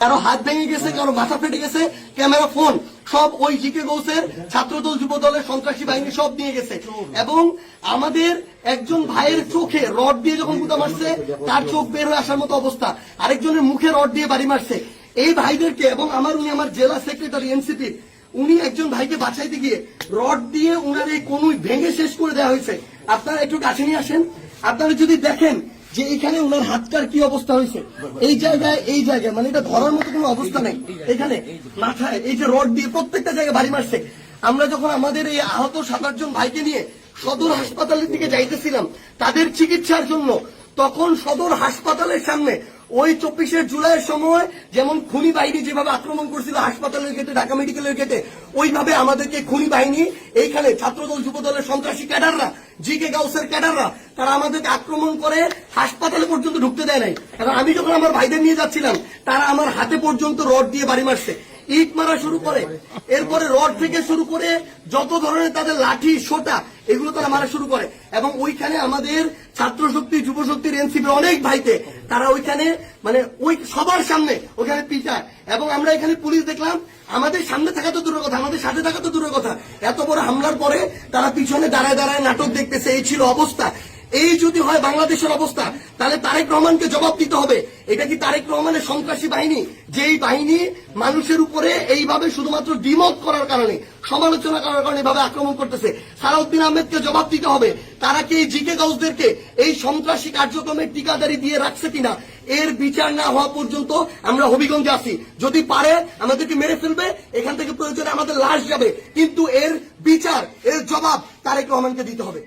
কারো হাত ভেঙে গেছে, কারো মাথা ফেটে গেছে, ক্যামেরা ফোন সব ওই জিকে গৌসের ছাত্রদল যুব দলের সন্ত্রাসী বাহিনী সব নিয়ে গেছে। এবং আমাদের একজন ভাইয়ের চোখে রড দিয়ে যখন গুতা মারছে তার চোখ বের হয়ে আসার মতো অবস্থা, আরেকজনের মুখে রড দিয়ে বাড়ি মারছে। এই ভাইদেরকে এবং উনি আমার জেলা সেক্রেটারি এনসিপির, উনি একজন ভাইকে বাঁচাইতে গিয়ে রড দিয়ে উনার এই কনুই ভেঙে শেষ করে দেওয়া হয়েছে। আপনারা একটু কাছে নিয়ে আসেন, আপনারা যদি দেখেন যে এখানে ওনার হাতটার কি অবস্থা হয়েছে, এই জায়গায় মানে এটা ধরার মতো কোনো অবস্থা নেই। এখানে মাথায় এই যে রড দিয়ে প্রত্যেকটা জায়গায় বাড়ি মারছে। আমরা যখন আমাদের এই আহত 7-8 জন ভাইকে নিয়ে সদর হাসপাতালের দিকে যাইতেছিলাম তাদের চিকিৎসার জন্য, তখন সদর হাসপাতালের সামনে ওই 24শে জুলাইয়ের সময় যেমন খুনি বাহিনী যেভাবে আক্রমণ করছিল হাসপাতালের গেটে, ঢাকা মেডিকেলের গেটে, ওইভাবে আমাদেরকে খুনি বাহিনী এইখানে ছাত্রদল যুব দলের সন্ত্রাসী ক্যাডাররা, জিকে গাউসের ক্যাডাররা, তারা আমাদেরকে আক্রমণ করে হাসপাতালে পর্যন্ত ঢুকতে দেয় নাই। কারণ আমি যখন আমার ভাইদের নিয়ে যাচ্ছিলাম তারা আমার হাতে পর্যন্ত রড দিয়ে বাড়ি মারছে, ইট মারা শুরু করে, এরপরে রড থেকে শুরু করে যত ধরনের তাদের লাঠি সোটা এগুলো তারা মারা শুরু করে। এবং ওইখানে আমাদের ছাত্র শক্তি, যুব শক্তির, এনসিপির অনেক ভাইকে তারা ওইখানে মানে ওই সবার সামনে ওখানে পিটায়। এবং আমরা এখানে পুলিশ দেখলাম, আমাদের সামনে থাকা তো দূরের কথা, আমাদের সাথে থাকা তো দূরের কথা, এত বড় হামলার পরে তারা পিছনে দাঁড়ায় দাঁড়ায় নাটক দেখতেছে। এই ছিল অবস্থা। এই যদি হয় বাংলাদেশের অবস্থা, তাহলে তারেক রহমানকে জবাব দিতে হবে। এটা কি তারেক রহমানের সন্ত্রাসী বাহিনী, যেই বাহিনী মানুষের উপরে এইভাবে শুধুমাত্র ডিমক করার কারণে, সমালোচনা করার কারণে এভাবে আক্রমণ করতেছে? সালাউদ্দিন আহমেদকে জবাব দিতে হবে। তারা কি এই জিকে গাউসদেরকে এই সন্ত্রাসী কার্যক্রমের ঠিকাদারি দিয়ে রাখছে কিনা, এর বিচার না হওয়া পর্যন্ত আমরা হবিগঞ্জে আছি। যদি পারে আমাদেরকে মেরে ফেলবে, এখান থেকে প্রয়োজনে আমাদের লাশ যাবে, কিন্তু এর বিচার, এর জবাব তারেক রহমানকে দিতে হবে।